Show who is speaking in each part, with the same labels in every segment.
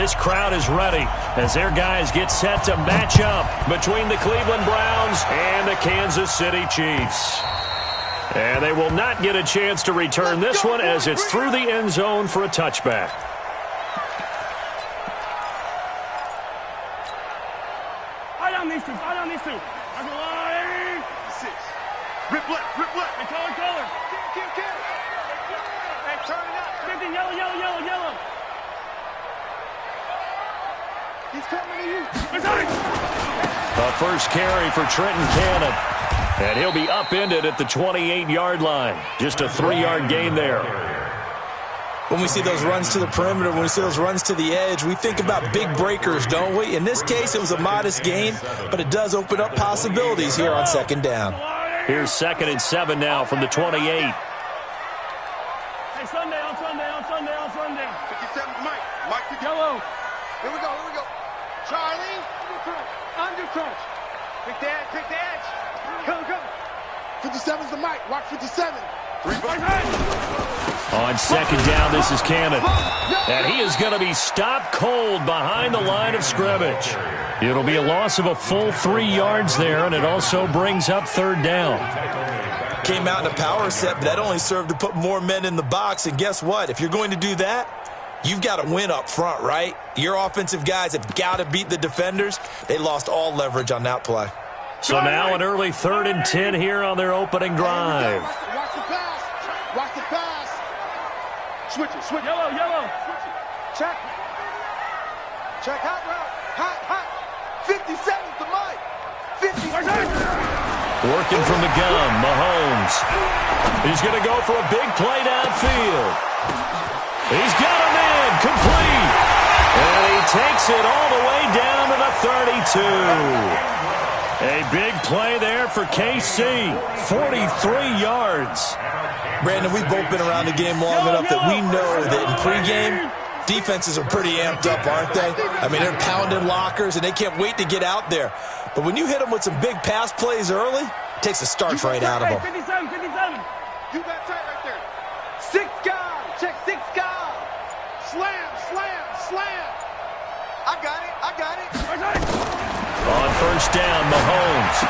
Speaker 1: this crowd is ready as their guys get set to match up between the Cleveland Browns and the Kansas City Chiefs. And they will not get a chance to return this one as it's through the end zone for a touchback.
Speaker 2: Eye on these two. Eye on these two.
Speaker 3: Rip left, rip left.
Speaker 2: And color.
Speaker 3: Hey, turn it up.
Speaker 2: 50, yellow.
Speaker 3: He's coming to you.
Speaker 1: A first carry for Trenton Cannon. And he'll be upended at the 28-yard line. Just a 3-yard gain there.
Speaker 4: When we see those runs to the perimeter, when we see those runs to the edge, we think about big breakers, don't we? In this case, it was a modest gain, but it does open up possibilities here on second down.
Speaker 1: Here's 2nd and 7 now from the 28.
Speaker 2: Hey, Sunday.
Speaker 3: 57, Mike.
Speaker 2: Yellow.
Speaker 3: Here we go. Charlie. Under crunch. Pick the edge. Come. 57's the Mike. Watch 57. 3
Speaker 1: On second down, this is Cannon. And he is going to be stopped cold behind the line of scrimmage. It'll be a loss of a full 3 yards there, and it also brings up 3rd down.
Speaker 4: Came out in a power set, but that only served to put more men in the box. And guess what? If you're going to do that, you've got to win up front, right? Your offensive guys have got to beat the defenders. They lost all leverage on that play.
Speaker 1: So now an early 3rd and 10 here on their opening drive.
Speaker 3: Watch the pass. Switch it.
Speaker 2: Yellow.
Speaker 3: Check. Hot route. Hot. 57's the Mike. 50.
Speaker 1: Working from the gun, Mahomes. He's going to go for a big play downfield. He's got a man, complete. And he takes it all the way down to the 32. A big play there for KC. 43 yards.
Speaker 4: Brandon, we've both been around the game long enough that we know that in pregame, defenses are pretty amped up, aren't they? I mean, they're pounding lockers, and they can't wait to get out there. But when you hit them with some big pass plays early, it takes the starch right out of them.
Speaker 2: 57.
Speaker 3: You got tight right there. 6 guys. Check 6 guys. Slam. I got it.
Speaker 1: On first down, Mahomes.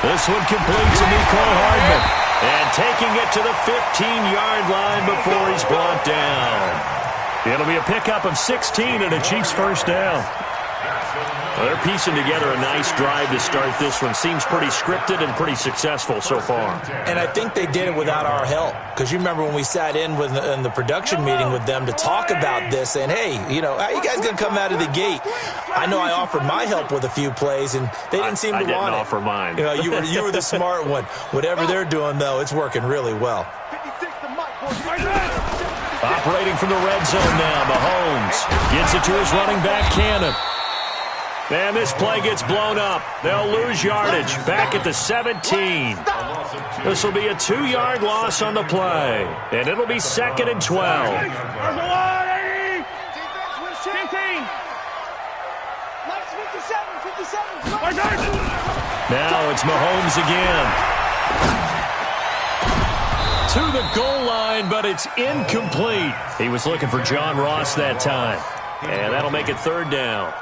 Speaker 1: This one complete to Mecole Hardman. And taking it to the 15-yard line before he's brought down. It'll be a pickup of 16 and a Chiefs first down. Well, they're piecing together a nice drive to start this one. Seems pretty scripted and pretty successful so far.
Speaker 4: And I think they did it without our help. Because you remember when we sat in the production meeting with them to talk about this, saying, hey, how you guys going to come out of the gate? I know I offered my help with a few plays, and they didn't seem to want it.
Speaker 1: I didn't offer mine.
Speaker 4: You were the smart one. Whatever they're doing, though, it's working really well.
Speaker 3: 56 the Mike.
Speaker 1: Operating from the red zone now, Mahomes gets it to his running back, Cannon. And this play gets blown up. They'll lose yardage back at the 17. This will be a 2-yard loss on the play. And it'll be 2nd and 12.
Speaker 2: 15.
Speaker 1: Now it's Mahomes again. To the goal line, but it's incomplete. He was looking for John Ross that time. And that'll make it 3rd down.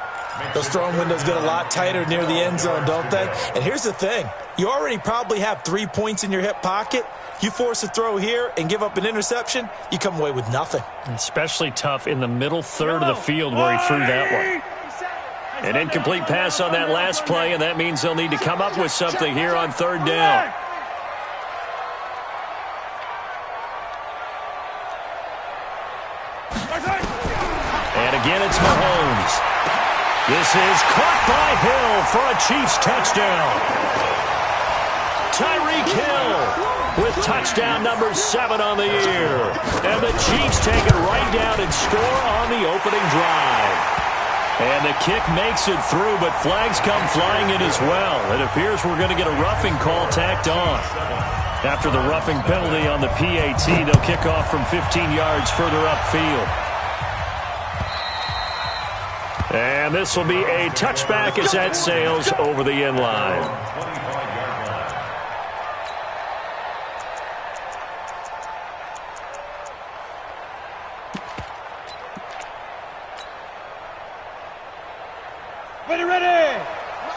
Speaker 4: Those throwing windows get a lot tighter near the end zone, don't they? And here's the thing. You already probably have 3 points in your hip pocket. You force a throw here and give up an interception, you come away with nothing.
Speaker 1: Especially tough in the middle third of the field where he threw that one. An incomplete pass on that last play, and that means they'll need to come up with something here on 3rd down. And again, it's Mahomes. This is caught by Hill for a Chiefs touchdown. Tyreek Hill with touchdown number 7 on the year. And the Chiefs take it right down and score on the opening drive. And the kick makes it through, but flags come flying in as well. It appears we're going to get a roughing call tacked on. After the roughing penalty on the PAT, they'll kick off from 15 yards further upfield. And this will be a touchback as that sails over the end line.
Speaker 2: Ready.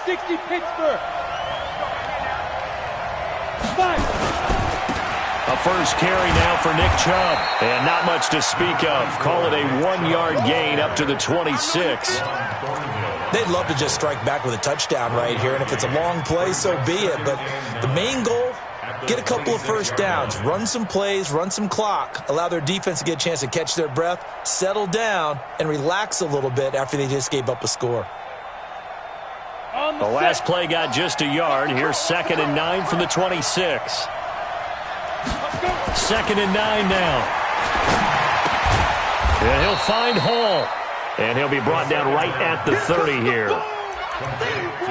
Speaker 2: 60 Pittsburgh. 5.
Speaker 1: A first carry now for Nick Chubb. And not much to speak of. Call it a 1-yard gain up to the 26.
Speaker 4: They'd love to just strike back with a touchdown right here, and if it's a long play, so be it. But the main goal, get a couple of first downs, run some plays, run some clock, allow their defense to get a chance to catch their breath, settle down, and relax a little bit after they just gave up a score.
Speaker 1: The last play got just a yard. Here's 2nd and 9 from the 26. 2nd and 9 now. And he'll find Hall. And he'll be brought down right at the 30 here.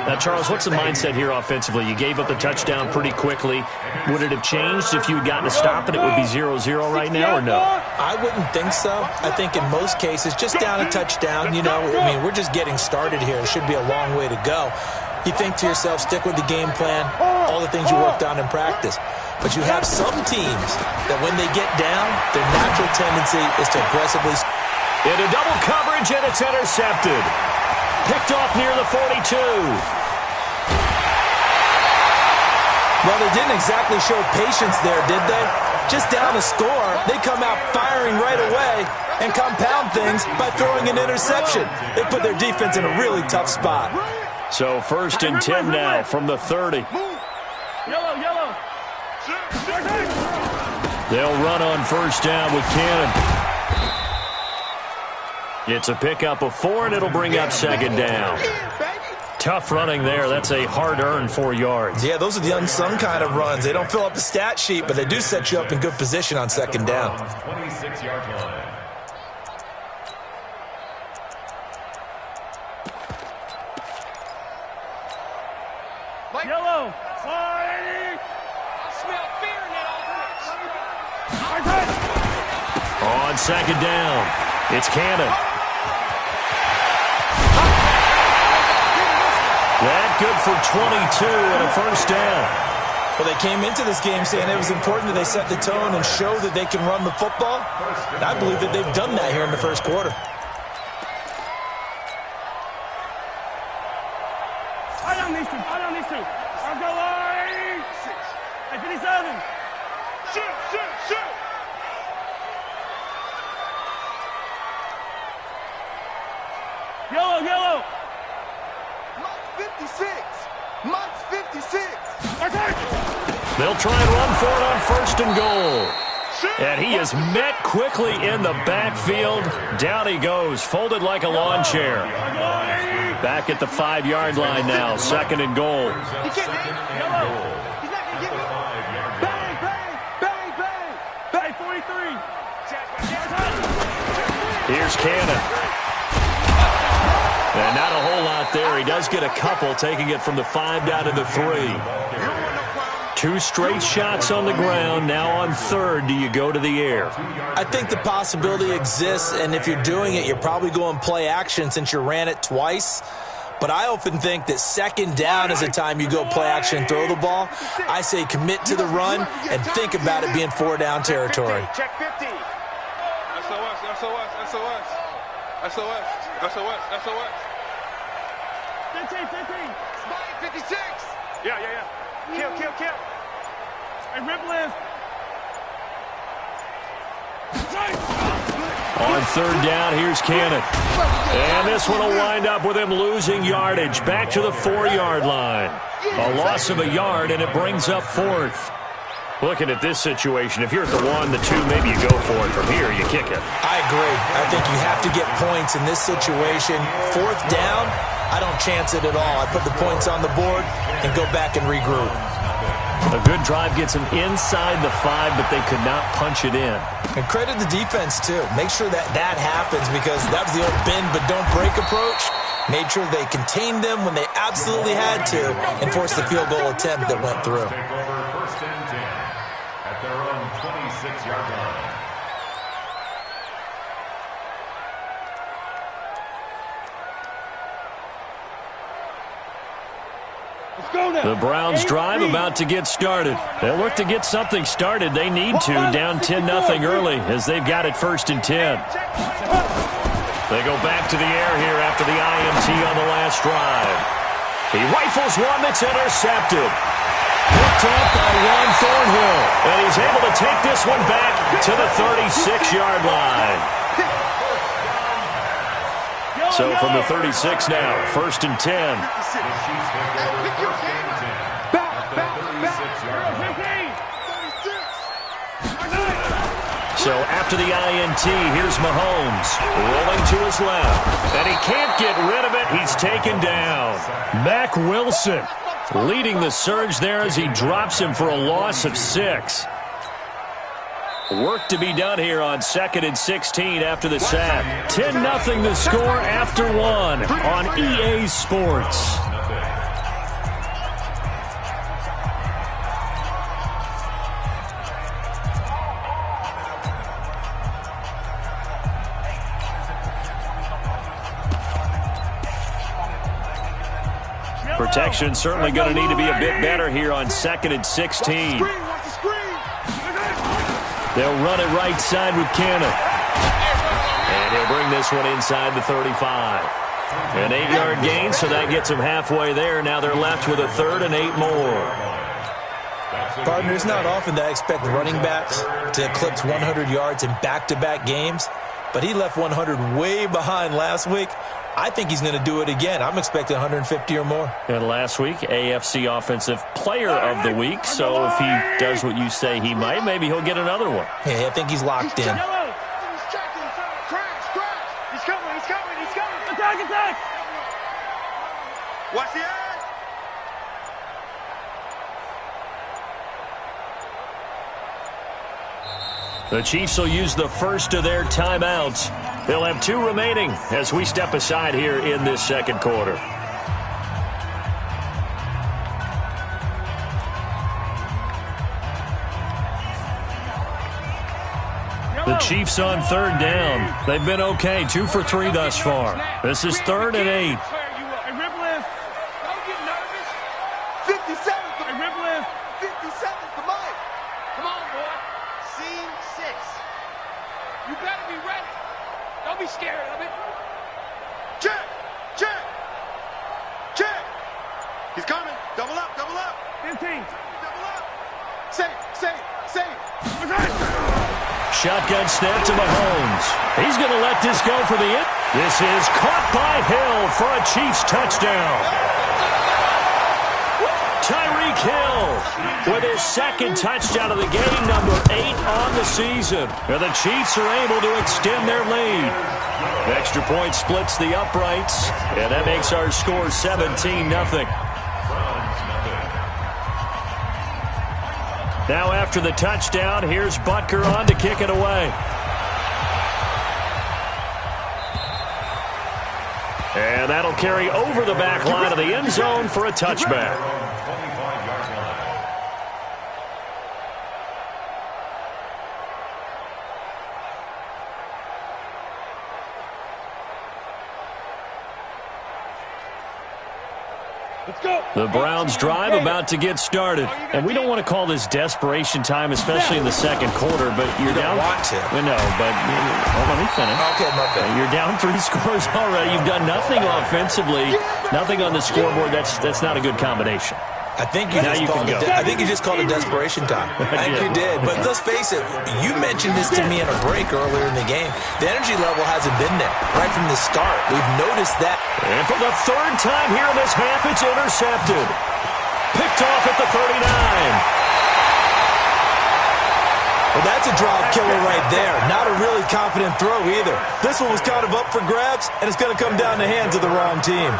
Speaker 1: Now, Charles, what's the mindset here offensively? You gave up the touchdown pretty quickly. Would it have changed if you had gotten a stop and it would be 0-0 right now, or no?
Speaker 4: I wouldn't think so. I think in most cases, just down a touchdown, we're just getting started here. It should be a long way to go. You think to yourself, stick with the game plan, all the things you worked on in practice. But you have some teams that when they get down, their natural tendency is to aggressively
Speaker 1: into double coverage, and it's intercepted. Picked off near the 42.
Speaker 4: Well, they didn't exactly show patience there, did they? Just down a score, they come out firing right away and compound things by throwing an interception. They put their defense in a really tough spot.
Speaker 1: So 1st and 10 now from the 30.
Speaker 2: Yellow.
Speaker 1: They'll run on 1st down with Cannon. It's a pickup of 4, and it'll bring up 2nd down. Tough running there. That's a hard-earned 4 yards.
Speaker 4: Yeah, those are the unsung kind of runs. They don't fill up the stat sheet, but they do set you up in good position on 2nd down.
Speaker 5: 26-yard line.
Speaker 2: Yellow.
Speaker 3: I smell fear in that
Speaker 1: On 2nd down, it's Cannon. That good for 22 and a 1st down.
Speaker 4: Well, they came into this game saying it was important that they set the tone and show that they can run the football. And I believe that they've done that here in the 1st quarter.
Speaker 2: I don't need to. I'll go line. Hey, 57. Shoot. Yellow.
Speaker 3: Monk's 56.
Speaker 1: They'll try and run for it on 1st and goal. And he is met quickly in the backfield. Down he goes, folded like a lawn chair. Back at the 5-yard line now, 2nd and goal.
Speaker 3: He can't hang. Yellow. He's not going to get me. Bang.
Speaker 2: Hey, 43.
Speaker 1: Here's Cannon. And not a whole lot there. He does get a couple, taking it from the 5 down to the 3. 2 straight shots on the ground. Now on 3rd, do you go to the air?
Speaker 4: I think the possibility exists, and if you're doing it, you're probably going play action since you ran it twice. But I often think that 2nd down is the time you go play action and throw the ball. I say commit to the run and think about it being 4-down territory.
Speaker 3: Check 50. SOS.
Speaker 2: 15.
Speaker 3: Spike 56.
Speaker 2: Yeah.
Speaker 3: Kill.
Speaker 2: Hey, rip left.
Speaker 1: On 3rd down, here's Cannon. And this one will wind up with him losing yardage. Back to the 4-yard line. A loss of a yard, and it brings up 4th. Looking at this situation, if you're at the 1, the 2, maybe you go for it. From here, you kick it.
Speaker 4: I agree. I think you have to get points in this situation. 4th down, I don't chance it at all. I put the points on the board and go back and regroup.
Speaker 1: A good drive gets them inside the 5, but they could not punch it in.
Speaker 4: And credit the defense, too. Make sure that happens, because that was the old bend but don't break approach. Made sure they contained them when they absolutely had to and forced the field goal attempt that went through.
Speaker 5: Take over 1st and 10 at their own 26-yard line.
Speaker 1: The Browns drive about to get started. They'll look to get something started. They need to, down 10-0 early as they've got it 1st and 10. They go back to the air here after after the INT on the last drive. He rifles one that's intercepted. Picked up by Juan Thornhill. And he's able to take this one back to the 36-yard line. So from the 36 now, 1st and 10. So after the INT, here's Mahomes rolling to his left. And he can't get rid of it. He's taken down. Mack Wilson leading the surge there as he drops him for a loss of 6. Work to be done here on 2nd and 16 after the sack. 10-0 the score after 1 on EA Sports. Protection certainly going to need to be a bit better here on 2nd and 16. They'll run it right side with Cannon. And he'll bring this one inside the 35. An 8-yard gain, so that gets them halfway there. Now they're left with a 3rd and 8 more.
Speaker 4: Partner, it's not often that I expect running backs to eclipse 100 yards in back-to-back games, but he left 100 way behind last week. I think he's going to do it again. I'm expecting 150 or more.
Speaker 1: And last week, AFC Offensive Player of the Week. So if he does what you say he might, maybe he'll get another one.
Speaker 4: Yeah, I think he's locked in.
Speaker 3: He's checking. Crash. He's coming. Attack. Watch the edge.
Speaker 1: The Chiefs will use the first of their timeouts. They'll have 2 remaining as we step aside here in this second quarter. The Chiefs on 3rd down. They've been okay, 2 for 3 thus far. This is 3rd and 8. Shotgun snap to Mahomes. He's going to let this go for the end. This is caught by Hill for a Chiefs touchdown. Tyreek Hill with his 2nd touchdown of the game, number 8 on the season. And the Chiefs are able to extend their lead. Extra point splits the uprights, and that makes our score 17-0. Now after the touchdown, here's Butker on to kick it away. And that'll carry over the back line of the end zone for a touchback. The Browns drive about to get started. And we don't want to call this desperation time, especially in the second quarter, but you're down.
Speaker 4: Want to.
Speaker 1: No, but let me finish.
Speaker 4: Okay, my bad.
Speaker 1: You're down 3 scores already. You've done nothing offensively, nothing on the scoreboard. That's not a good combination.
Speaker 4: I think you just called it desperation time. I think you did. But let's face it, you mentioned this to me in a break earlier in the game. The energy level hasn't been there right from the start. We've noticed that.
Speaker 1: And for the 3rd time here in this half, it's intercepted. Picked off at the 39.
Speaker 4: Well, that's a drive killer right there. Not a really confident throw either. This one was kind of up for grabs, and it's going to come down the hands of the wrong team.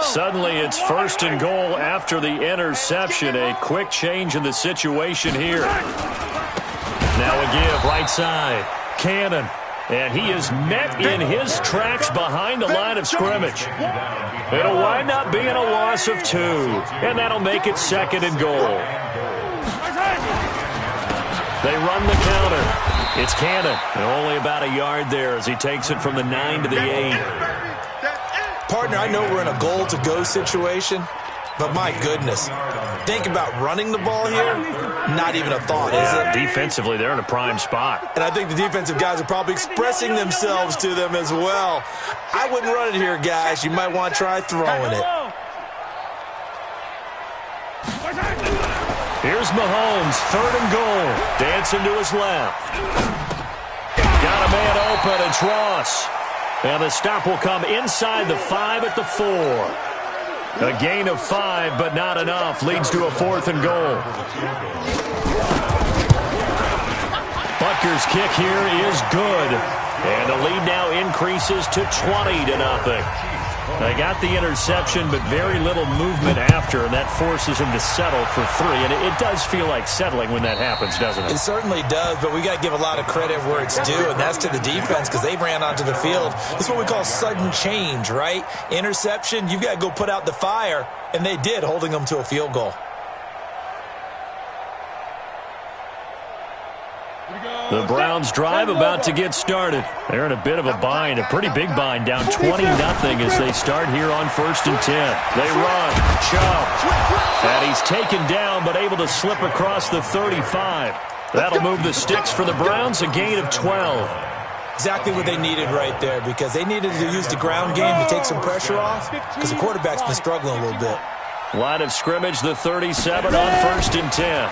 Speaker 1: Suddenly, it's 1st and goal after the interception. A quick change in the situation here. Now a give right side. Cannon. And he is met in his tracks behind the line of scrimmage. It'll wind up being a loss of 2. And that'll make it 2nd and goal. They run the counter. It's Cannon. And only about a yard there as he takes it from the 9 to the 8.
Speaker 4: Partner, I know we're in a goal-to-go situation, But my goodness, think about running the ball here. Not even a thought, is it?
Speaker 1: Defensively, they're in a prime spot.
Speaker 4: And I think the defensive guys are probably expressing themselves to them as well. I wouldn't run it here, guys. You might want to try throwing it.
Speaker 1: Here's Mahomes, 3rd and goal. Dancing to his left. Got a man open, it's Ross. And the stop will come inside the 5 at the 4. A gain of 5, but not enough. Leads to a 4th and goal. Butker's kick here is good. And the lead now increases to 20-0. They got the interception, but very little movement after, and that forces him to settle for 3. And it does feel like settling when that happens, doesn't it?
Speaker 4: It certainly does, but we got to give a lot of credit where it's due, and that's to the defense because they ran onto the field. This is what we call sudden change, right? Interception, you've got to go put out the fire, and they did, holding them to a field goal.
Speaker 1: The Browns drive about to get started. They're in a bit of a bind, a pretty big bind, down 20-0 as they start here on 1st and 10. They run, Chubb, and he's taken down but able to slip across the 35. That'll move the sticks for the Browns, a gain of 12.
Speaker 4: Exactly what they needed right there because they needed to use the ground game to take some pressure off because the quarterback's been struggling a little bit.
Speaker 1: Line of scrimmage, the 37 on 1st and 10.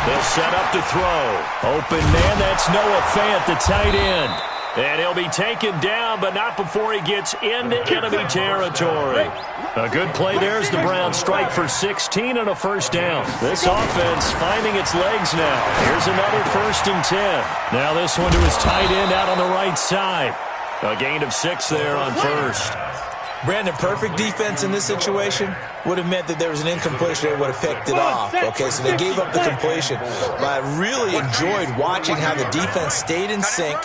Speaker 1: They'll set up to throw. Open man, that's Noah Fant, the tight end. And he'll be taken down, but not before he gets into enemy territory. A good play there as the Browns strike for 16 and a 1st down. This offense finding its legs now. Here's another 1st and 10. Now this one to his tight end out on the right side. A gain of 6 there on 1st.
Speaker 4: Brandon, perfect defense in this situation would have meant that there was an incompletion. They would have picked it off. Okay, so they gave up the completion. But I really enjoyed watching how the defense stayed in sync,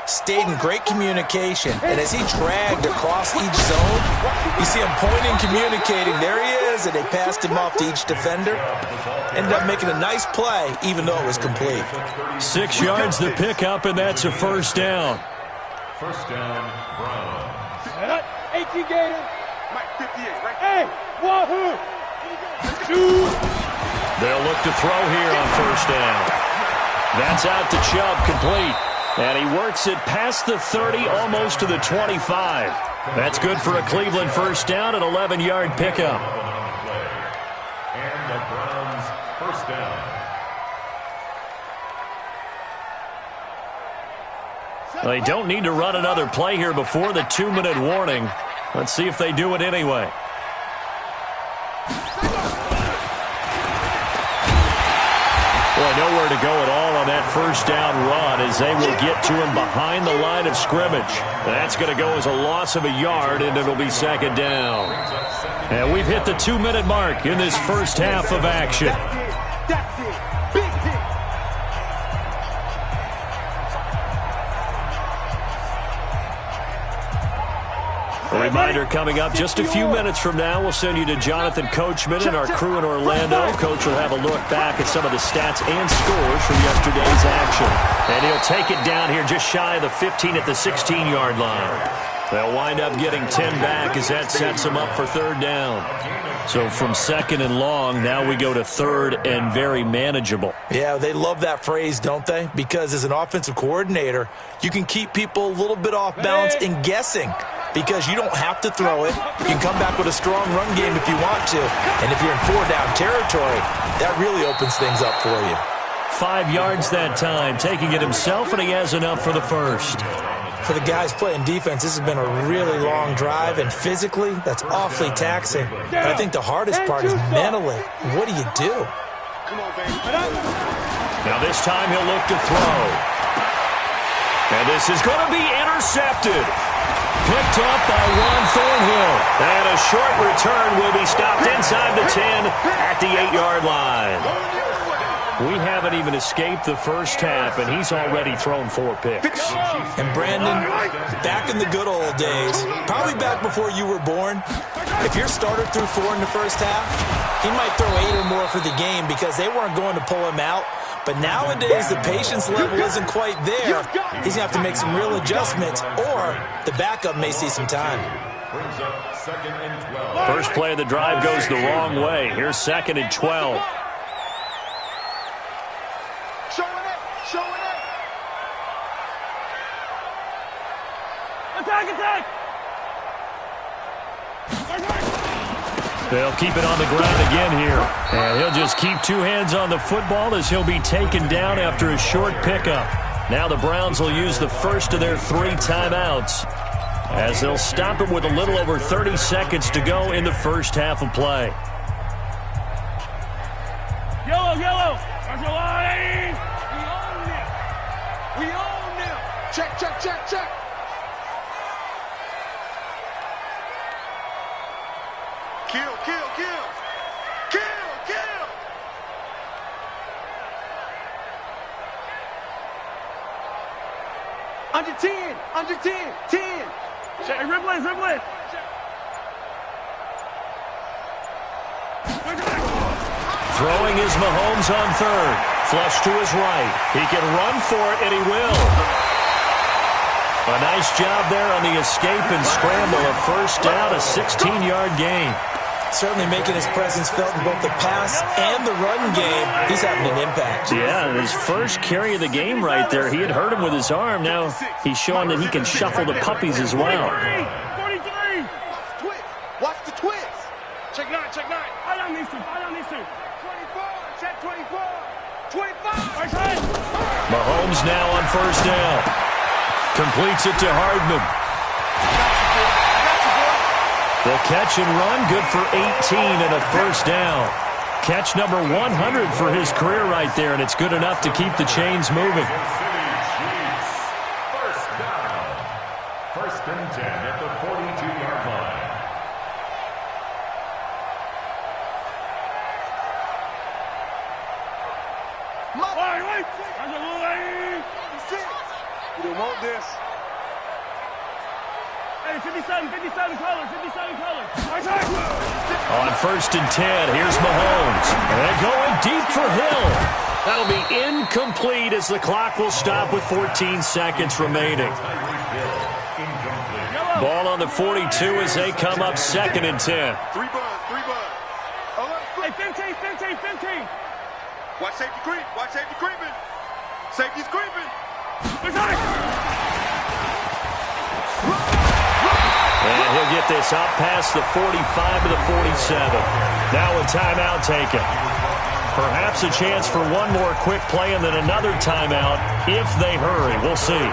Speaker 4: stayed in great communication. And as he dragged across each zone, you see him pointing, communicating. There he is, and they passed him off to each defender. Ended up making a nice play, even though it was complete.
Speaker 1: 6 yards the pickup, and that's a 1st down.
Speaker 5: 1st down, Browns.
Speaker 2: 18 Gator. Mike 58, right? Hey, wahoo!
Speaker 1: They'll look to throw here on 1st down. That's out to Chubb, complete. And he works it past the 30, almost to the 25. That's good for a Cleveland 1st down, an 11-yard pickup.
Speaker 5: And the Browns 1st down.
Speaker 1: They don't need to run another play here before the 2-minute warning. Let's see if they do it anyway. Boy, nowhere to go at all on that 1st down run as they will get to him behind the line of scrimmage. That's going to go as a loss of a yard, and it'll be 2nd down. And we've hit the 2-minute mark in this first half of action. A reminder coming up just a few minutes from now. We'll send you to Jonathan Coachman and our crew in Orlando. Coach will have a look back at some of the stats and scores from yesterday's action. And he'll take it down here just shy of the 15 at the 16-yard line. They'll wind up getting 10 back as that sets them up for 3rd down. So from 2nd and long, now we go to 3rd and very manageable.
Speaker 4: Yeah, they love that phrase, don't they? Because as an offensive coordinator, you can keep people a little bit off balance and guessing because you don't have to throw it. You can come back with a strong run game if you want to. And if you're in 4-down territory, that really opens things up for you.
Speaker 1: 5 yards that time, taking it himself, and he has enough for the 1st.
Speaker 4: For the guys playing defense, this has been a really long drive, and physically, that's awfully taxing. But I think the hardest part is mentally. What do you do?
Speaker 1: Now this time he'll look to throw. And this is going to be intercepted. Picked up by Juan Thornhill. And a short return will be stopped inside the 10 at the 8-yard line. We haven't even escaped the first half, and he's already thrown 4 picks.
Speaker 4: And Brandon, back in the good old days, probably back before you were born, if your starter threw 4 in the first half, he might throw 8 or more for the game because they weren't going to pull him out. But nowadays, the patience level isn't quite there. He's going to have to make some real adjustments, or the backup may see some time.
Speaker 5: brings up 2nd and 12.
Speaker 1: First play of the drive goes the wrong way. Here's 2nd and 12.
Speaker 2: Attack!
Speaker 1: They'll keep it on the ground again here. And he'll just keep two hands on the football as he'll be taken down after a short pickup. Now the Browns will use the first of their 3 timeouts as they'll stop it with a little over 30 seconds to go in the first half of play.
Speaker 2: Yellow! That's your line! We own them!
Speaker 3: Check! Kill!
Speaker 2: Under 10! 10! Check, Ripley!
Speaker 1: Throwing is Mahomes on third. Flush to his right. He can run for it, and he will. A nice job there on the escape and scramble. A first down, a 16-yard gain.
Speaker 4: Certainly making his presence felt in both the pass and the run game. He's having an impact.
Speaker 1: Yeah, his first carry of the game right there. He had hurt him with his arm. Now he's showing that he can shuffle the puppies as well.
Speaker 2: 43!
Speaker 3: Watch the twist!
Speaker 2: Check 9! I don't need to.
Speaker 3: 24! Check 24! 25!
Speaker 1: Mahomes now on first down. Completes it to Hardman. The catch and run, good for 18 and a first down. Catch number 100 for his career right there, and it's good enough to keep the chains moving.
Speaker 5: First down. 1st and 10 at the 42-yard line.
Speaker 2: Wait! That's a little lane!
Speaker 3: 6! You don't want this.
Speaker 2: Hey, 57 colors!
Speaker 1: On 1st and 10, here's Mahomes. And going deep for Hill. That'll be incomplete as the clock will stop with 14 seconds remaining. Ball on the 42 as they come up 2nd and 10.
Speaker 3: 3 bud.
Speaker 2: Hey, 15!
Speaker 3: Watch safety creeping. Safety's creeping.
Speaker 1: And he'll get this up past the 45 to the 47. Now a timeout taken. Perhaps a chance for one more quick play and then another timeout if they hurry. We'll see.
Speaker 2: They're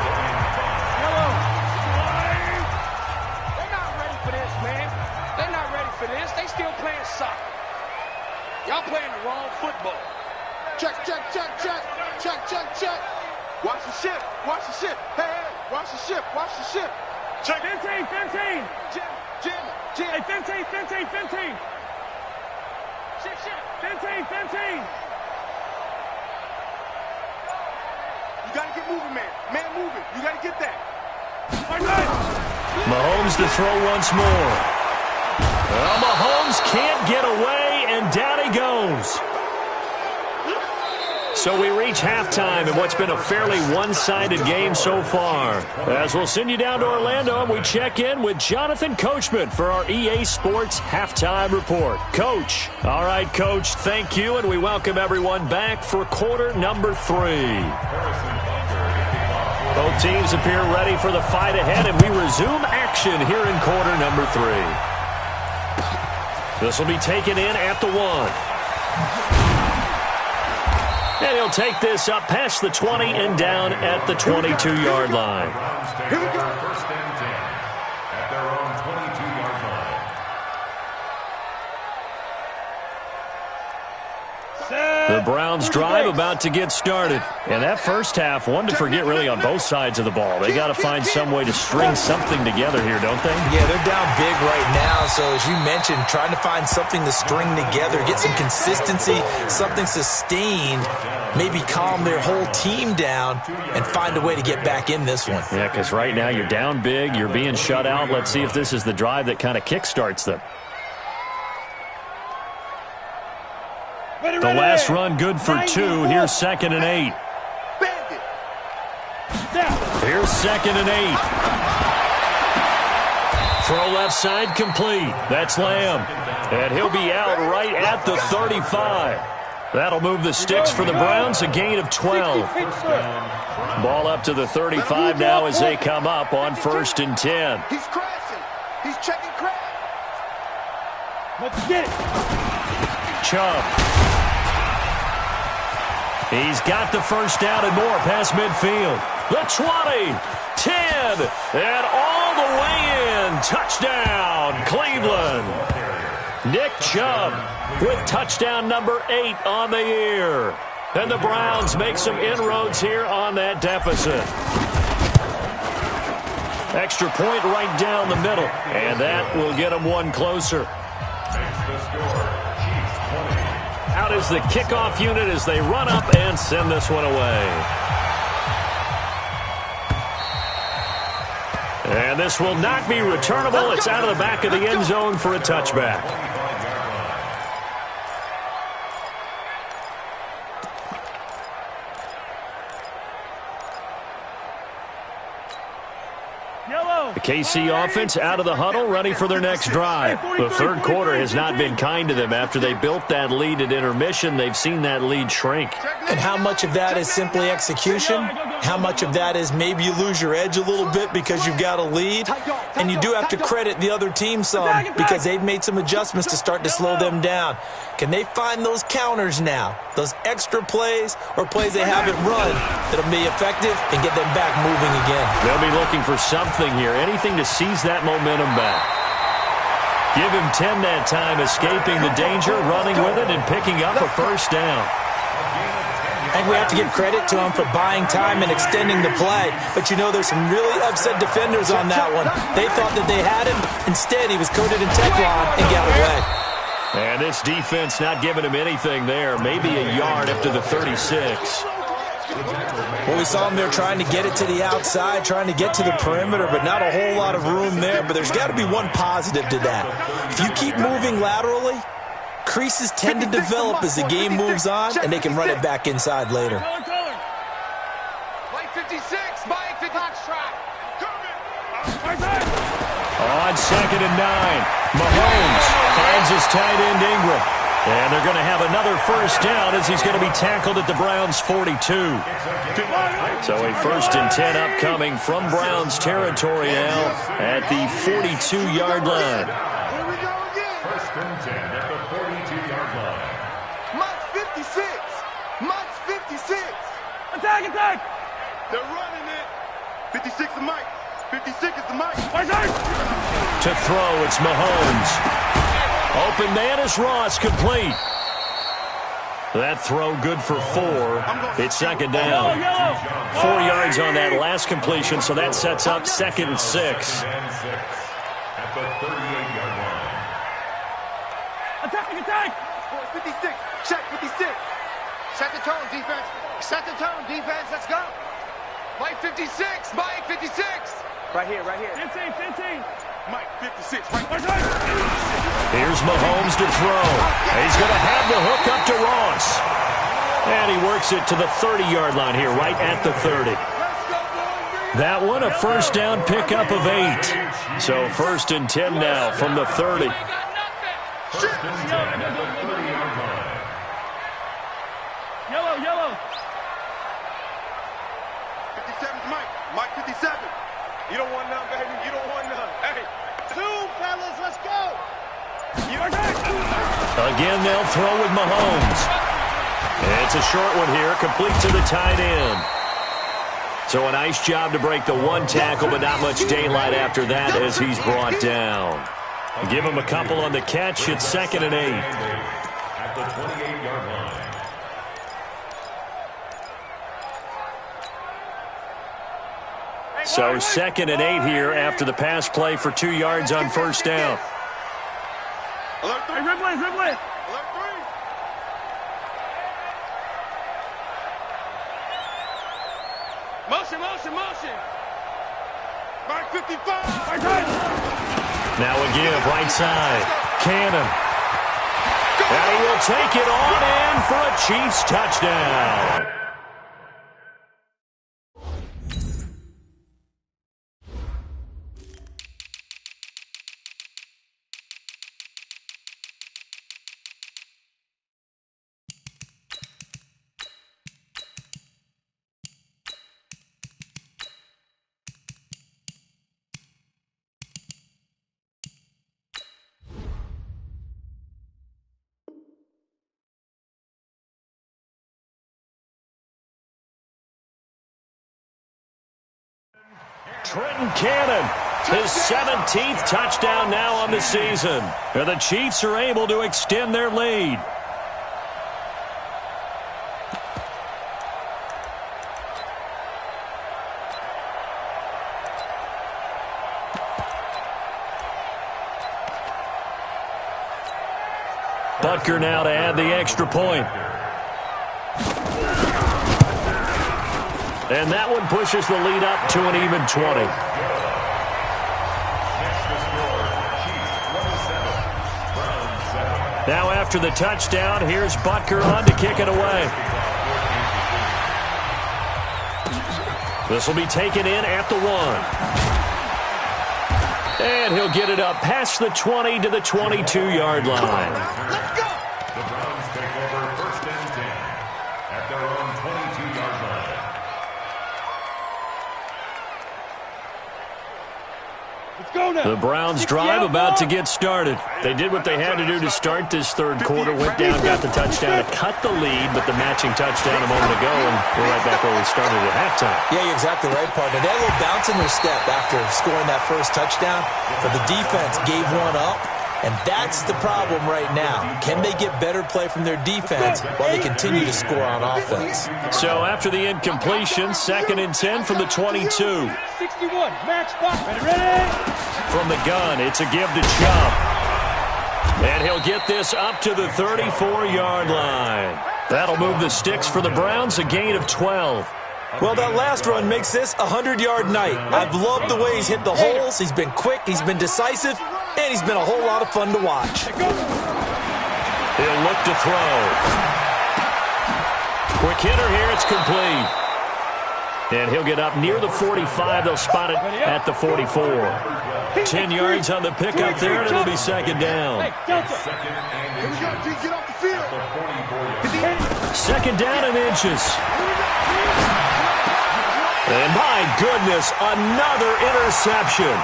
Speaker 2: not ready for this, man. They're not ready for this. They still playing soccer. Y'all playing the wrong football.
Speaker 3: Check. Watch the ship. Hey, watch the ship. Check.
Speaker 2: 15!
Speaker 3: Jim.
Speaker 2: Hey, 15!
Speaker 3: Ship.
Speaker 2: 15!
Speaker 3: You gotta get moving, man. Man moving. You gotta get that.
Speaker 1: Mahomes to throw once more. Well, Mahomes can't get away, and down he goes. So we reach halftime in what's been a fairly one-sided game so far. As we'll send you down to Orlando, and we check in with Jonathan Coachman for our EA Sports Halftime Report. Coach. All right, Coach, thank you, and we welcome everyone back for quarter number 3. Both teams appear ready for the fight ahead, and we resume action here in quarter number 3. This will be taken in at the 1. And he'll take this up past the 20 and down at the 22-yard line.
Speaker 5: Here we go. 1st and 10 at their own 22-yard line.
Speaker 1: The Browns drive about to get started. And that first half, one to forget really on both sides of the ball. They got to find some way to string something together here, don't they?
Speaker 4: Yeah, they're down big right now. So as you mentioned, trying to find something to string together, get some consistency, something sustained, maybe calm their whole team down and find a way to get back in this one.
Speaker 1: Yeah, because right now you're down big, you're being shut out. Let's see if this is the drive that kind of kickstarts them. The last run good for 2. Here's 2nd and 8. Here's 2nd and 8. Throw left side complete. That's Lamb. And he'll be out right at the 35. That'll move the sticks for the Browns, a gain of 12. Ball up to the 35 now as they come up on 1st and 10.
Speaker 3: He's crashing. He's checking crash.
Speaker 2: Let's get it.
Speaker 1: Chubb. He's got the first down and more past midfield. The 20, 10, and all the way in. Touchdown, Cleveland. Nick Chubb with touchdown number 8 on the year. And the Browns make some inroads here on that deficit. Extra point right down the middle, and that will get them one closer. Out is the kickoff unit as they run up and send this one away. And this will not be returnable. It's out of the back of the end zone for a touchback. The KC offense out of the huddle, ready for their next drive. The third quarter has not been kind to them. After they built that lead at intermission, they've seen that lead shrink.
Speaker 4: And how much of that is simply execution? How much of that is maybe you lose your edge a little bit because you've got a lead? And you do have to credit the other team some because they've made some adjustments to start to slow them down. Can they find those counters now, those extra plays or plays they haven't run that'll be effective and get them back moving again?
Speaker 1: They'll be looking for something here, anything to seize that momentum back. Give him 10 that time, escaping the danger, running with it, and picking up a first down.
Speaker 4: I think we have to give credit to him for buying time and extending the play. But, you know, there's some really upset defenders on that one. They thought that they had him. Instead, he was coated in Teflon and got away.
Speaker 1: And this defense not giving him anything there. Maybe a yard up to the 36.
Speaker 4: Well, we saw him there trying to get it to the outside, trying to get to the perimeter, but not a whole lot of room there. But there's got to be one positive to that. If you keep moving laterally, creases tend to develop as the game moves on, and they can run it back inside later.
Speaker 2: Play 56, Mike 50.
Speaker 1: On 2nd and 9, Mahomes finds his tight end Ingram. And they're going to have another first down as he's going to be tackled at the Browns' 42. So a 1st and 10 upcoming from Browns territory now at the 42-yard line.
Speaker 3: Here we go again.
Speaker 5: 1st and 10 at the 42-yard line.
Speaker 3: Mike's 56. Mike's 56.
Speaker 2: Attack!
Speaker 3: They're running it. 56 is Mike. 56 is the Mike.
Speaker 1: To throw, it's Mahomes. Open man is Ross, complete. That throw good for 4. It's 2nd down. 4 yards on that last completion, so that sets up 2nd and 6.
Speaker 5: At the 38-yard line.
Speaker 2: Attack!
Speaker 3: 56. Check 56. Set the tone, defense. Set the tone, defense. Let's go.
Speaker 2: Mike 56, Mike 56.
Speaker 3: Right here.
Speaker 2: 15.
Speaker 3: Mike 56. Right.
Speaker 1: Here's Mahomes to throw. He's going to have the hook up to Ross. And he works it to the 30-yard line here, right at the 30. That one, a first down pickup of 8. So 1st and 10 now from the 30.
Speaker 5: 1st and 10 at the 30-yard line.
Speaker 2: Yellow.
Speaker 3: 57's Mike. Mike 57. You don't want none, baby. You don't want none. Hey, 2, fellas. Let's go.
Speaker 1: Again, they'll throw with Mahomes. It's a short one here, complete to the tight end. So a nice job to break the 1 tackle, but not much daylight after that as he's brought down. Give him a couple on the catch. It's 2nd and 8.
Speaker 5: At the 28-yard line.
Speaker 1: So 2nd and 8 here after the pass play for 2 yards on first down.
Speaker 3: Alert 3.
Speaker 2: Alert 3. Motion.
Speaker 3: Mike 55.
Speaker 1: Now a give, right side. Cannon. And he will take it on in for a Chiefs touchdown. Trenton Cannon, his 17th touchdown now on the season. And the Chiefs are able to extend their lead. Butker now to add the extra point. And that one pushes the lead up to an even 20. Now after the touchdown, here's Butker on to kick it away. This will be taken in at the 1. And he'll get it up past the 20 to the 22-yard line.
Speaker 3: Let's go.
Speaker 5: The Browns take over 1st and 10 at their own 22-yard line.
Speaker 3: Let's go now.
Speaker 1: The Browns drive about to get started. They did what they had to do to start this third quarter. Went down, got the touchdown to cut the lead, but the matching touchdown a moment ago, and we're right back where we started at halftime.
Speaker 4: Yeah, you're exactly right, partner. They had a little bounce in their step after scoring that first touchdown, but the defense gave one up, and that's the problem right now. Can they get better play from their defense while they continue to score on offense?
Speaker 1: So after the incompletion, 2nd and 10 from the 22.
Speaker 2: 61, match box. Ready?
Speaker 1: From the gun, it's a give to Chubb. And he'll get this up to the 34-yard line. That'll move the sticks for the Browns, a gain of 12.
Speaker 4: Well, that last run makes this a 100-yard night. I've loved the way he's hit the holes. He's been quick, he's been decisive, and he's been a whole lot of fun to watch.
Speaker 1: He'll look to throw. Quick hitter here, it's complete. And he'll get up near the 45. They'll spot it at the 44. 10 yards on the pickup there, and it'll be 2nd down.
Speaker 3: Here we go, D. Get off the field.
Speaker 1: 2nd down and inches. And my goodness, another interception.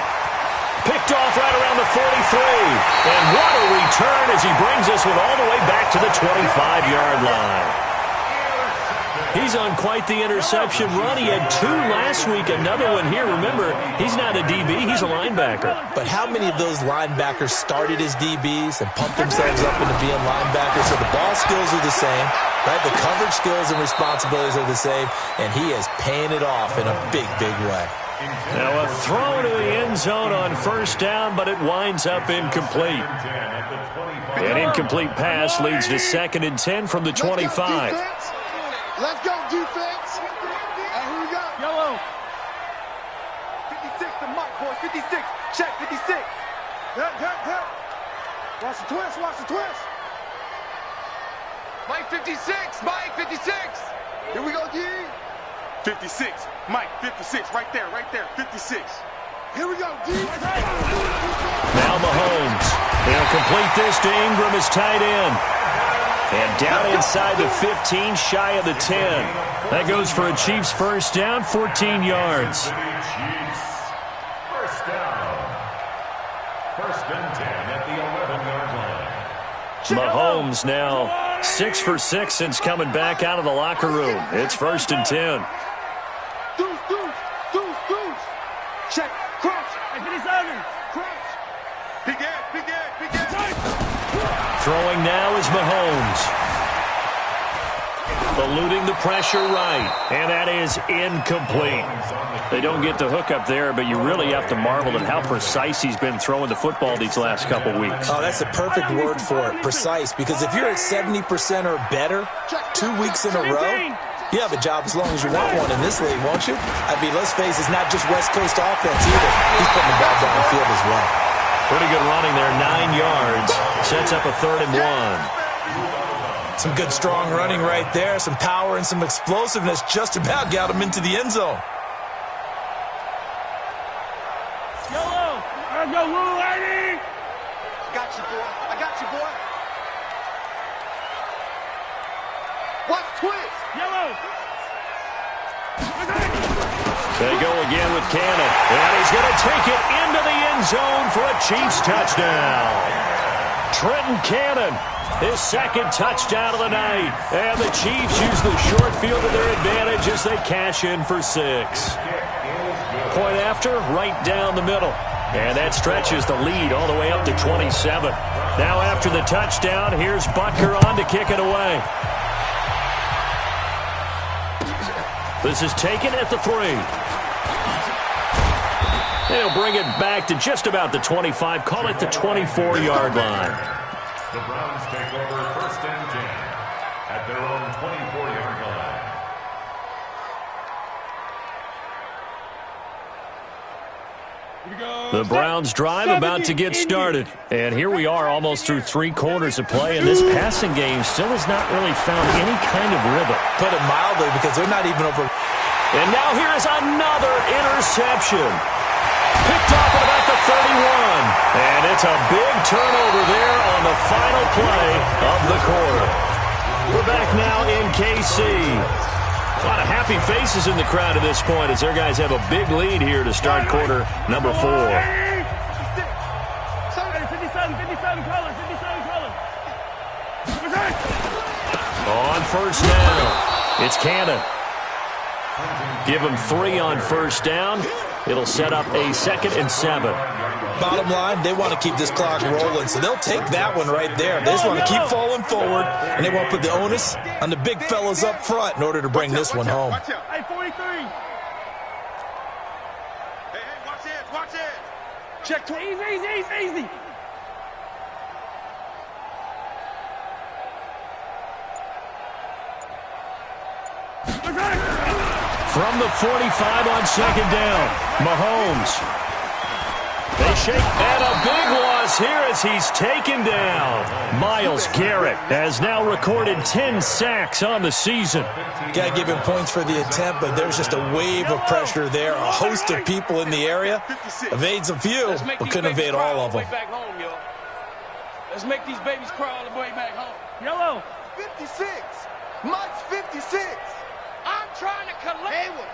Speaker 1: Picked off right around the 43. And what a return as he brings us with all the way back to the 25-yard line. He's on quite the interception run. He had 2 last week, another one here. Remember, he's not a DB, he's a linebacker.
Speaker 4: But how many of those linebackers started as DBs and pumped themselves up into being linebackers? So the ball skills are the same, right? The coverage skills and responsibilities are the same, and he is paying it off in a big, big way.
Speaker 1: Now a throw to the end zone on 1st down, but it winds up incomplete. An incomplete pass leads to 2nd and 10 from the 25.
Speaker 3: Let's go, defense. And here we go.
Speaker 2: Yellow.
Speaker 3: 56 to Mike, boys. 56. Check 56. Hit. Watch the twist. Watch the twist. Mike 56. Mike 56. Here we go, D. 56. Mike 56. Right there. 56. Here we go, D.
Speaker 1: Now Mahomes. He'll complete this to Ingram as tight end. And down inside the 15, shy of the 10. That goes for a Chiefs 1st down, 14 yards.
Speaker 5: Chiefs. 1st down. 1st and 10 at the 11-yard line.
Speaker 1: Mahomes now 6 for 6 since coming back out of the locker room. It's 1st and 10.
Speaker 3: Deuce. Check. Crouch. Crouch. Big Ed.
Speaker 1: Throwing now is Mahomes. Eluding the pressure right. And that is incomplete. They don't get the hook up there, but you really have to marvel at how precise he's been throwing the football these last couple weeks.
Speaker 4: Oh, that's the perfect word for it, precise, because if you're at 70% or better 2 weeks in a row, you have a job as long as you want one in this league, won't you? I mean, let's face it, it's not just West Coast offense either. He's putting the ball downfield as well.
Speaker 1: Pretty good running there, 9 yards. Sets up a 3rd and 1.
Speaker 4: Some good, strong running right there. Some power and some explosiveness just about got him into the end zone.
Speaker 2: Yellow. I go, little lady.
Speaker 3: I got you, boy. Watch twist.
Speaker 2: Yellow.
Speaker 1: They go again with Cannon. And he's going to take it into the end zone for a Chiefs touchdown. Trenton Cannon, his 2nd touchdown of the night. And the Chiefs use the short field to their advantage as they cash in for 6. point after, right down the middle. And that stretches the lead all the way up to 27. Now after the touchdown, here's Butker on to kick it away. This is taken at the 3. They'll bring it back to just about the 25. Call it the 24-yard line.
Speaker 5: The Browns take over 1st and 10 at their own 24-yard line.
Speaker 1: The Browns drive about to get started. And here we are almost through 3 quarters of play, and this passing game still has not really found any kind of rhythm.
Speaker 4: Put it mildly, because they're not even over.
Speaker 1: And now here is another interception. Picked off at about the 31. And it's a big turnover there on the final play of the quarter. We're back now in KC. A lot of happy faces in the crowd at this point as their guys have a big lead here to start quarter number 4.
Speaker 2: 57 colors.
Speaker 1: On first down, it's Cannon. Give him 3 on first down. It'll set up a 2nd and 7.
Speaker 4: Bottom line, they want to keep this clock rolling, so they'll take that one right there. They just want to keep falling forward, and they want to put the onus on the big fellas up front in order to bring this one home.
Speaker 2: Hey, 43.
Speaker 3: Hey, watch it.
Speaker 2: Check 20. Easy.
Speaker 1: From the 45 on 2nd down, Mahomes. They shake, and a big loss here as he's taken down. Myles Garrett has now recorded 10 sacks on the season.
Speaker 4: Got to give him points for the attempt, but there's just a wave of pressure there. A host of people in the area. Evades a few, but couldn't evade all of them.
Speaker 2: Let's make these babies cry all the way back home.
Speaker 3: Yellow. 56. Mike's 56.
Speaker 2: I'm trying to collect.
Speaker 3: Hayward.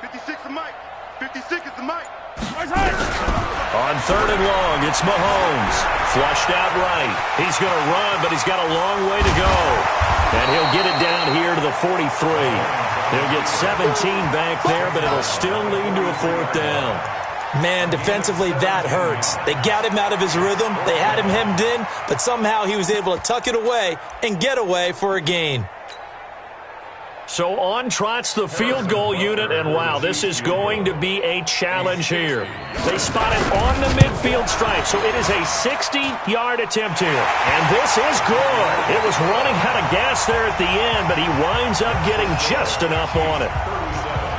Speaker 3: 56 is Mike. 56 is the Mike.
Speaker 1: On 3rd and long, it's Mahomes. Flushed out right. He's going to run, but he's got a long way to go. And he'll get it down here to the 43. He'll get 17 back there, but it'll still lead to a 4th down.
Speaker 4: Man, defensively, that hurts. They got him out of his rhythm. They had him hemmed in, but somehow he was able to tuck it away and get away for a gain.
Speaker 1: So on trots the field goal unit, and wow, this is going to be a challenge here. They spot it on the midfield stripe, so it is a 60-yard attempt here. And this is good. It was running out of gas there at the end, but he winds up getting just enough on it.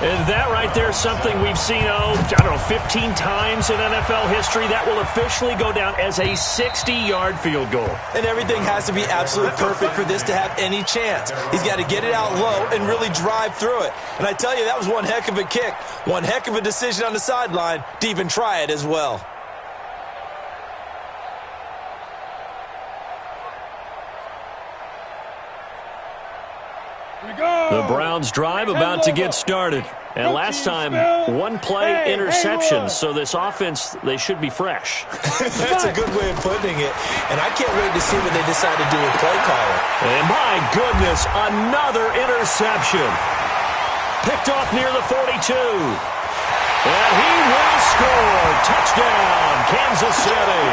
Speaker 1: And that right there is something we've seen, 15 times in NFL history. That will officially go down as a 60-yard field goal.
Speaker 4: And everything has to be absolutely perfect for this to have any chance. He's got to get it out low and really drive through it. And I tell you, that was one heck of a kick. One heck of a decision on the sideline to even try it as well.
Speaker 1: The Browns drive about to get started. And last time, 1-play interception, so this offense, they should be fresh.
Speaker 4: That's a good way of putting it. And I can't wait to see what they decide to do with play calling.
Speaker 1: And my goodness, another interception. Picked off near the 42. And he will score. Touchdown, Kansas City.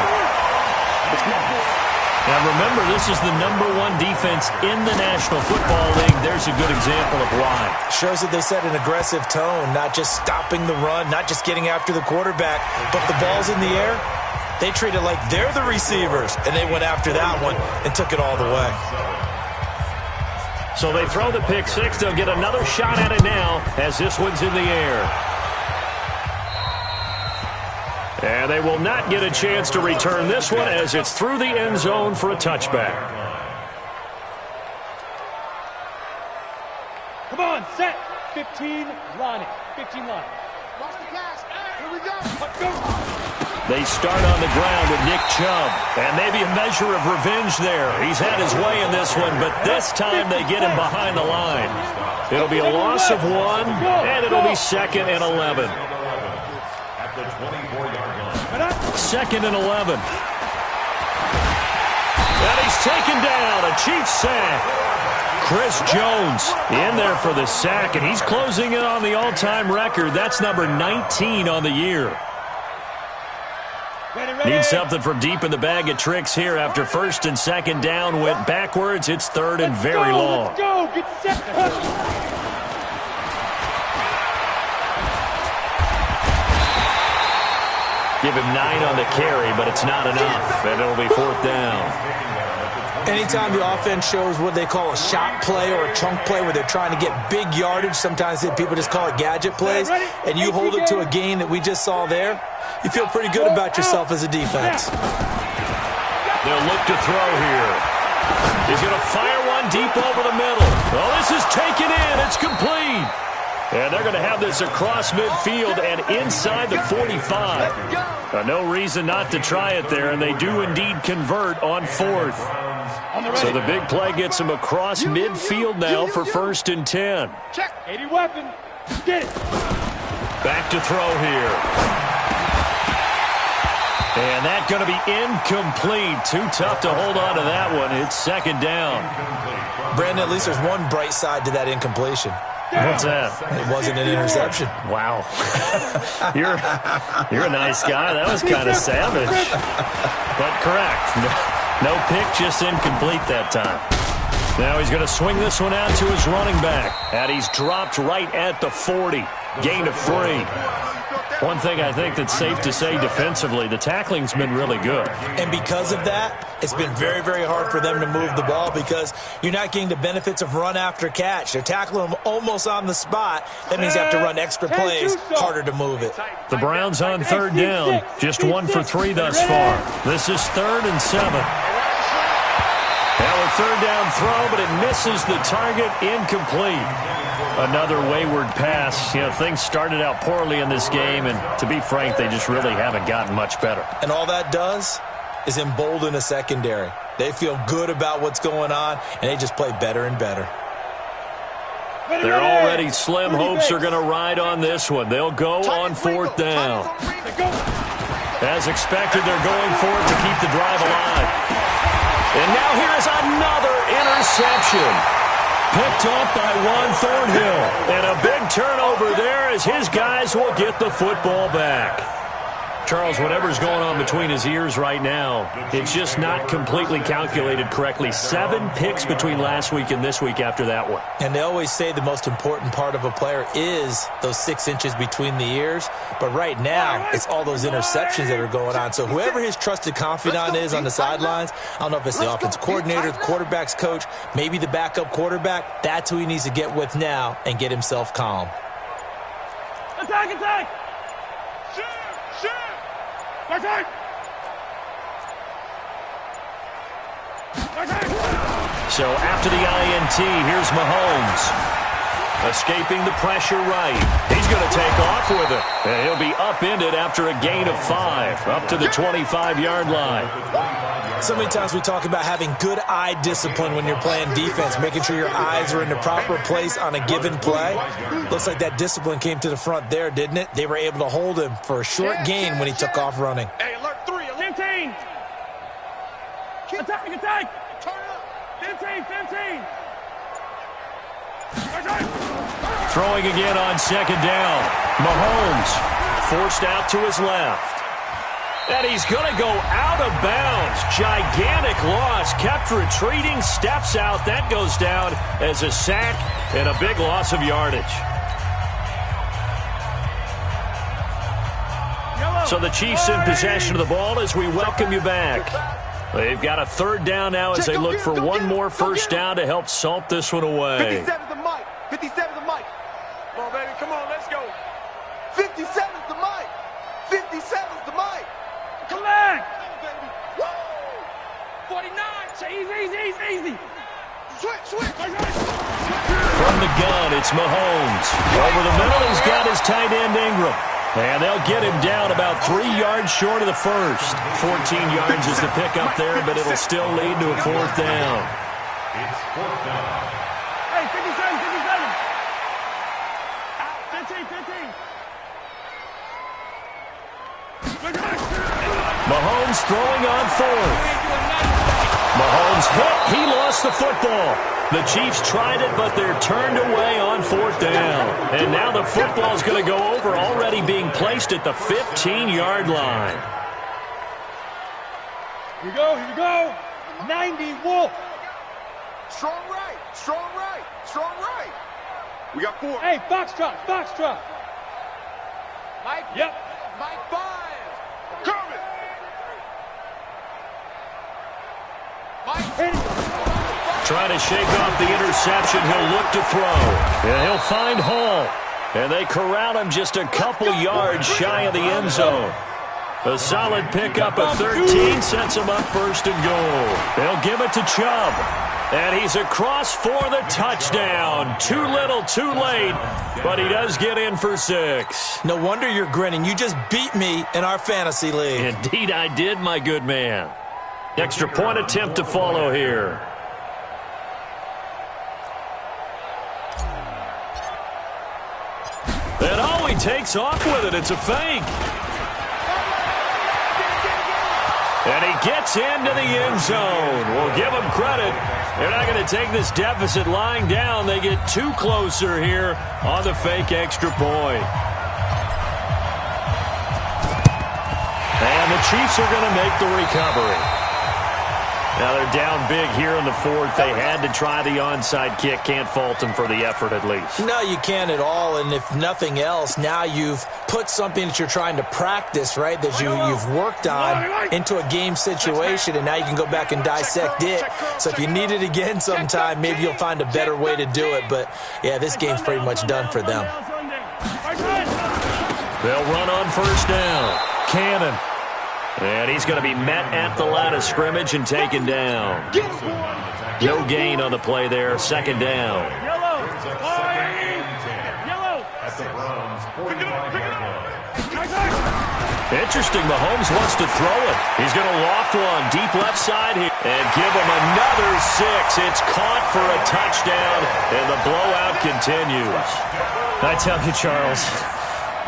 Speaker 1: Now remember, this is the #1 defense in the National Football League. There's a good example of why.
Speaker 4: Shows that they set an aggressive tone, not just stopping the run, not just getting after the quarterback, but the ball's in the air. They treat it like they're the receivers, and they went after that one and took it all the way.
Speaker 1: So they throw the pick six. They'll get another shot at it now as this one's in the air. And they will not get a chance to return this one as it's through the end zone for a touchback.
Speaker 2: Come on, set. 15, line it. 15 line.
Speaker 3: Watch the pass. Here we go.
Speaker 2: Let's go.
Speaker 1: They start on the ground with Nick Chubb. And maybe a measure of revenge there. He's had his way in this one, but this time they get him behind the line. It'll be a loss of 1, and it'll be 2nd and 11.
Speaker 5: At the 24-yard line.
Speaker 1: 2nd and 11. And he's taken down. A Chiefs sack. Chris Jones in there for the sack, and he's closing in on the all-time record. That's number 19 on the year. Need something from deep in the bag of tricks here after first and second down went backwards. It's third and very long.
Speaker 2: Let's go. Get set.
Speaker 1: Give him 9 on the carry, but it's not enough, and it'll be fourth down.
Speaker 4: Anytime the offense shows what they call a shot play or a chunk play where they're trying to get big yardage, sometimes people just call it gadget plays, and you hold it to a gain that we just saw there, you feel pretty good about yourself as a defense.
Speaker 1: They'll look to throw here. He's going to fire one deep over the middle. Oh, this is taken in. It's complete. And they're going to have this across midfield and inside the 45. No reason not to try it there, and they do indeed convert on fourth. So the big play gets them across midfield now for first and 10.
Speaker 2: Check. 80 weapon. Get it.
Speaker 1: Back to throw here. And that's going to be incomplete. Too tough to hold on to that one. It's second down.
Speaker 4: Brandon, at least there's one bright side to that incompletion.
Speaker 1: What's that?
Speaker 4: It wasn't an interception.
Speaker 1: Wow. You're a nice guy. That was kind of savage. But correct. No pick, just incomplete that time. Now he's going to swing this one out to his running back. And he's dropped right at the 40. Gain of 3. One thing I think that's safe to say defensively, the tackling's been really good.
Speaker 4: And because of that, it's been very, very hard for them to move the ball because you're not getting the benefits of run after catch. They're tackling them almost on the spot. That means you have to run extra plays, harder to move it.
Speaker 1: The Browns on third down, just 1 for 3 thus far. This is third and 7. Now a third down throw, but it misses the target, incomplete. Another wayward pass. You know, things started out poorly in this game, and to be frank, they just really haven't gotten much better.
Speaker 4: And all that does is embolden a secondary. They feel good about what's going on, and they just play better and better.
Speaker 1: They're already slim hopes are going to ride on this one. They'll go on fourth down. As expected, they're going for it to keep the drive alive. And now here is another interception. Picked off by Juan Thornhill. And a big turnover there as his guys will get the football back. Charles, whatever's going on between his ears right now, it's just not completely calculated correctly. 7 picks between last week and this week after that one.
Speaker 4: And they always say the most important part of a player is those 6 inches between the ears. But right now, it's all those interceptions that are going on. So whoever his trusted confidant is on the sidelines, I don't know if it's the offensive coordinator, the quarterback's coach, maybe the backup quarterback, that's who he needs to get with now and get himself calm.
Speaker 2: Attack, attack! Shoot! Shoot! Attack!
Speaker 1: So after the INT, here's Mahomes. Escaping the pressure right. He's going to take off with it. And he'll be upended after a gain of 5, up to the 25-yard line.
Speaker 4: So many times we talk about having good eye discipline when you're playing defense, making sure your eyes are in the proper place on a given play. Looks like that discipline came to the front there, didn't it? They were able to hold him for a short gain when he took off running.
Speaker 2: Hey, alert 3, 15. Attack, attack. Turn it up. 15, 15.
Speaker 1: Throwing again on second down. Mahomes forced out to his left. And he's going to go out of bounds. Gigantic loss. Kept retreating. Steps out. That goes down as a sack and a big loss of yardage. So the Chiefs in possession of the ball as we welcome you back. They've got a third down now as they look for one more first down to help salt this one away.
Speaker 3: 57's the mic. 57's the mic.
Speaker 2: Come on, baby. Come on, let's go.
Speaker 3: 57's the mic. 57's the mic.
Speaker 2: Collect. 49. Easy. Switch.
Speaker 1: From the gun, it's Mahomes. Over the middle, he's got his tight end Ingram. And they'll get him down about 3 yards short of the first. 14 yards is the pickup there, but it'll still lead to a fourth down.
Speaker 5: It's fourth down.
Speaker 2: Hey, 57. 15.
Speaker 1: Mahomes throwing on fourth. Mahomes hit. He lost the football. The Chiefs tried it, but they're turned away on 4th down. And now the football's going to go over, already being placed at the 15-yard line.
Speaker 2: Here you go. 90 Wolf.
Speaker 3: Strong right. Strong right. We got 4.
Speaker 2: Hey, Foxtrot.
Speaker 3: Mike.
Speaker 2: Yep.
Speaker 3: Mike 5. Coming. Mike.
Speaker 1: Trying to shake off the interception. He'll look to throw. And he'll find Hall. And they corral him just a couple yards shy of the end zone. A solid pickup of 13 sets him up 1st and goal. They'll give it to Chubb. And he's across for the touchdown. Too little, too late. But he does get in for 6.
Speaker 4: No wonder you're grinning. You just beat me in our fantasy league.
Speaker 1: Indeed I did, my good man. Extra point attempt to follow here. And he takes off with it. It's a fake. And he gets into the end zone. We'll give him credit. They're not going to take this deficit lying down. They get 2 closer here on the fake extra point. And the Chiefs are going to make the recovery. Now they're down big here in the 4th. They had to try the onside kick. Can't fault them for the effort at least.
Speaker 4: No, you can't at all. And if nothing else, now you've put something that you're trying to practice, right, that you've worked on into a game situation, and now you can go back and dissect it. So if you need it again sometime, maybe you'll find a better way to do it. But, yeah, this game's pretty much done for them.
Speaker 1: They'll run on 1st down. Cannon. And he's going to be met at the line of scrimmage and taken down. No gain on the play there. 2nd down.
Speaker 2: Yellow.
Speaker 5: At the Browns' 45-yard line.
Speaker 1: Interesting. Mahomes wants to throw it. He's going to loft one deep left side here and give him another 6. It's caught for a touchdown, and the blowout continues. I tell you, Charles,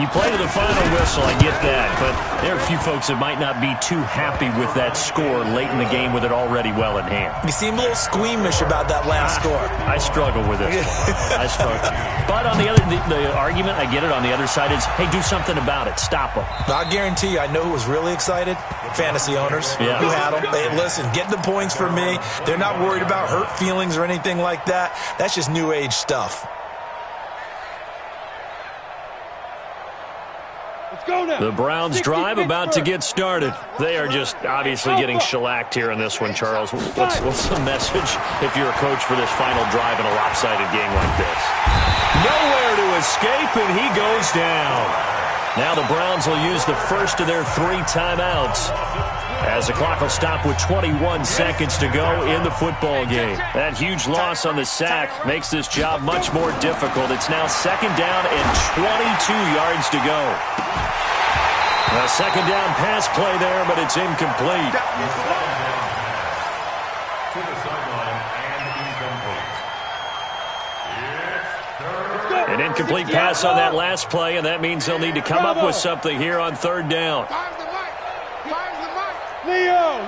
Speaker 1: you play to the final whistle, I get that, but there are a few folks that might not be too happy with that score late in the game with it already well in hand.
Speaker 4: You seem a little squeamish about that last score.
Speaker 1: I struggle with it. I struggle. But on the argument, I get it, on the other side is, hey, do something about it. Stop them.
Speaker 4: I guarantee you, I know who was really excited. Fantasy owners who had them. Hey, listen, get the points for me. They're not worried about hurt feelings or anything like that. That's just new age stuff.
Speaker 1: The Browns drive about to get started. They are just obviously getting shellacked here in this one, Charles. What's the message if you're a coach for this final drive in a lopsided game like this? Nowhere to escape, and he goes down. Now the Browns will use the first of their 3 timeouts, as the clock will stop with 21 seconds to go in the football game. That huge loss on the sack makes this job much more difficult. It's now 2nd down and 22 yards to go. A 2nd down pass play there, but it's incomplete.
Speaker 5: To the sideline and incomplete.
Speaker 1: An incomplete pass on that last play, and that means they'll need to come up with something here on 3rd down.
Speaker 2: Leo.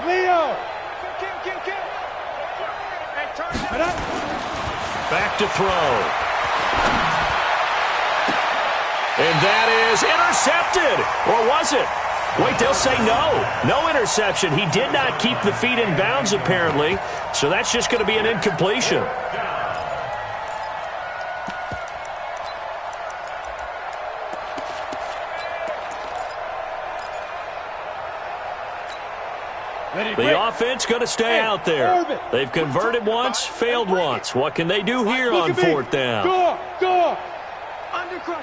Speaker 1: Back to throw. And that is intercepted. Or was it? Wait, they'll say no. No interception. He did not keep the feet in bounds, apparently. So that's just going to be an incompletion. The offense going to stay out there. They've converted once, failed once. What can they do here on 4th down?
Speaker 2: Go. Undercrunch.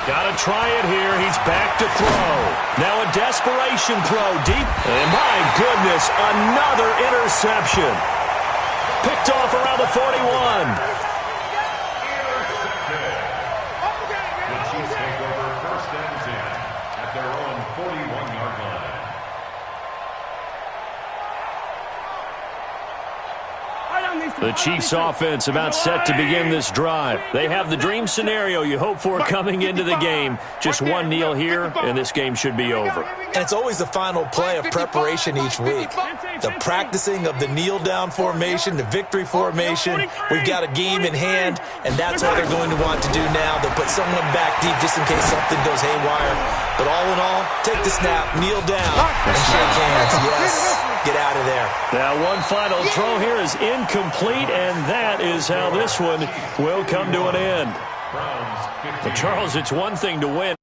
Speaker 1: Got to try it here. He's back to throw. Now a desperation throw deep. And my goodness, another interception. Picked off around the 41.
Speaker 5: The Chiefs take over 1st and 10 at their own 41-yard line.
Speaker 1: The Chiefs offense about set to begin this drive. They have the dream scenario you hope for coming into the game. Just one kneel here, and this game should be over.
Speaker 4: And it's always the final play of preparation each week. The practicing of the kneel-down formation, the victory formation. We've got a game in hand, and that's what they're going to want to do now. They'll put someone back deep just in case something goes haywire. But all in all, take the snap, kneel down, and shake hands. Yes. Get out of there.
Speaker 1: Now, one final throw here is incomplete, and that is how this one will come to an end. But Charles, it's one thing to win.